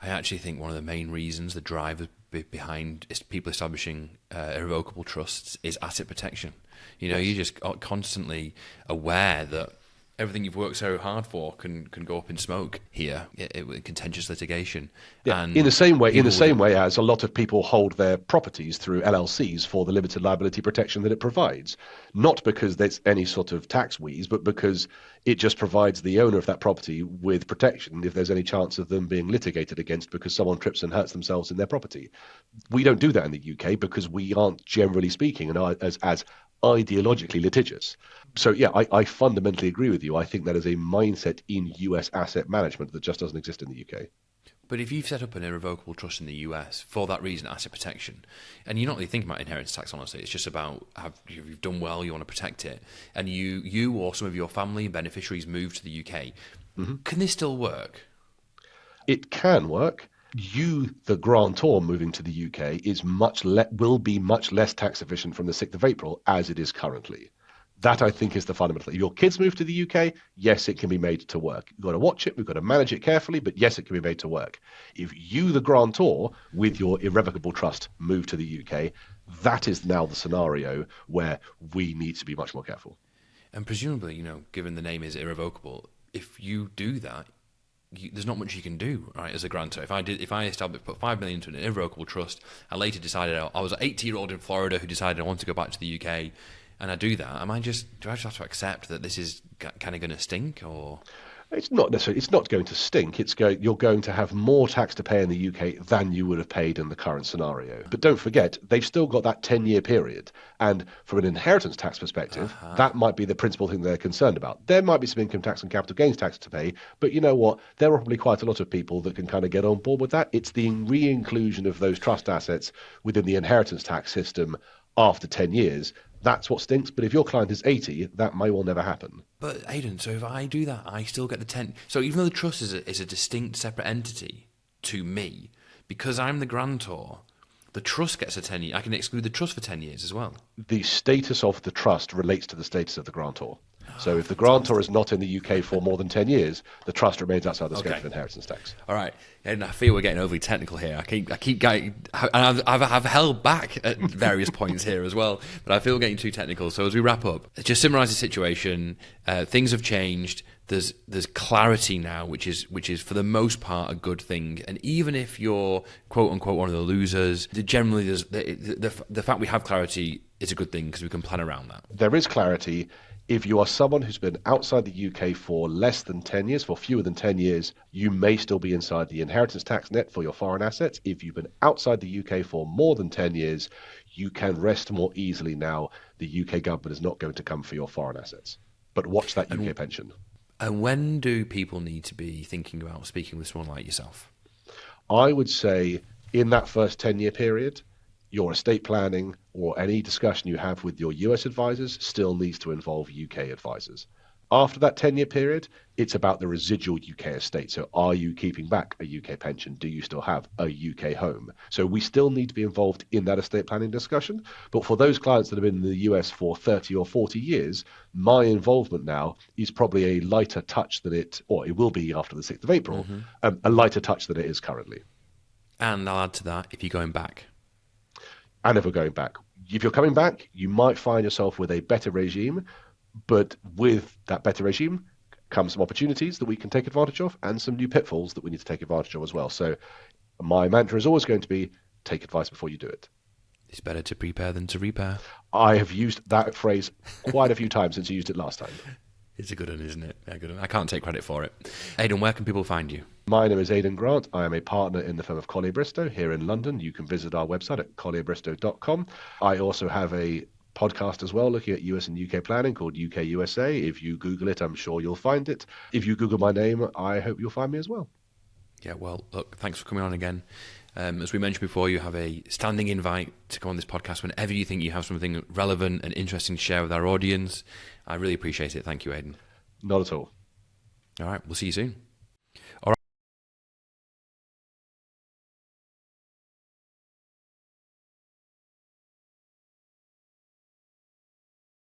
actually think one of the main reasons, the driver behind people establishing irrevocable trusts is asset protection. You know, you're just constantly aware that everything you've worked so hard for can go up in smoke here with contentious litigation. Yeah. And In the same way as a lot of people hold their properties through LLCs for the limited liability protection that it provides, not because there's any sort of tax wheeze, but because it just provides the owner of that property with protection if there's any chance of them being litigated against because someone trips and hurts themselves in their property. We don't do that in the UK because we aren't, generally speaking, and as ideologically litigious. So yeah, I fundamentally agree with you. I think that is a mindset in US asset management that just doesn't exist in the UK. But if you've set up an irrevocable trust in the US for that reason, asset protection, and you're not really thinking about inheritance tax, honestly, it's just about you've done well, you want to protect it, and you or some of your family and beneficiaries move to the UK, can this still work? It can work. You, the grantor moving to the UK, will be much less tax efficient from the 6th of April as it is currently. That, I think, is the fundamental. If your kids move to the UK, yes, it can be made to work. You've got to watch it, we've got to manage it carefully, but yes, it can be made to work. If you, the grantor, with your irrevocable trust, move to the UK, that is now the scenario where we need to be much more careful. And presumably, you know, given the name is irrevocable, if you do that, there's not much you can do, right, as a grantor. If I put $5 million into an irrevocable trust, I later decided I was an 80-year-old in Florida who decided I want to go back to the UK, and I do that, do I just have to accept that this is kind of going to stink, or? It's not necessarily. It's not going to stink. You're going to have more tax to pay in the UK than you would have paid in the current scenario. But don't forget, they've still got that 10-year period. And from an inheritance tax perspective, that might be the principal thing they're concerned about. There might be some income tax and capital gains tax to pay, but you know what? There are probably quite a lot of people that can kind of get on board with that. It's the re-inclusion of those trust assets within the inheritance tax system after 10 years. That's what stinks. But if your client is 80, that may well never happen. But Aidan, so if I do that, I still get the 10. So even though the trust is a distinct, separate entity to me, because I'm the grantor, the trust gets a 10-year. I can exclude the trust for 10 years as well. The status of the trust relates to the status of the grantor. So if the grantor is not in the UK for more than 10 years, the trust remains outside the scope of inheritance tax. All right. And I feel we're getting overly technical here. I keep going, and I've held back at various points here as well, but I feel we're getting too technical. So as we wrap up, just summarise the situation. Things have changed. There's clarity now, which is for the most part a good thing. And even if you're quote unquote one of the losers, generally there's the fact we have clarity is a good thing because we can plan around that. There is clarity. If you are someone who's been outside the UK for less than 10 years, for fewer than 10 years, you may still be inside the inheritance tax net for your foreign assets. If you've been outside the UK for more than 10 years, you can rest more easily now. The UK government is not going to come for your foreign assets. But watch that UK pension. And when do people need to be thinking about speaking with someone like yourself? I would say in that first 10-year period, your estate planning or any discussion you have with your US advisors still needs to involve UK advisors. After that 10-year period, it's about the residual UK estate. So are you keeping back a UK pension? Do you still have a UK home? So we still need to be involved in that estate planning discussion. But for those clients that have been in the US for 30 or 40 years, my involvement now is probably a lighter touch than it will be after the 6th of April, a lighter touch than it is currently. And I'll add to that, if you're going back. And if we're going back. If you're coming back, you might find yourself with a better regime, but with that better regime comes some opportunities that we can take advantage of and some new pitfalls that we need to take advantage of as well. So my mantra is always going to be, take advice before you do it. It's better to prepare than to repair. I have used that phrase quite a few times since you used it last time. It's a good one, isn't it? A good one. I can't take credit for it. Aidan, where can people find you? My name is Aidan Grant. I am a partner in the firm of Collier Bristow here in London. You can visit our website at collierbristow.com. I also have a podcast as well looking at US and UK planning called UK USA. If you Google it, I'm sure you'll find it. If you Google my name, I hope you'll find me as well. Yeah, well, look, thanks for coming on again. As we mentioned before, you have a standing invite to come on this podcast whenever you think you have something relevant and interesting to share with our audience. I really appreciate it. Thank you, Aidan. Not at all. All right, we'll see you soon. All right.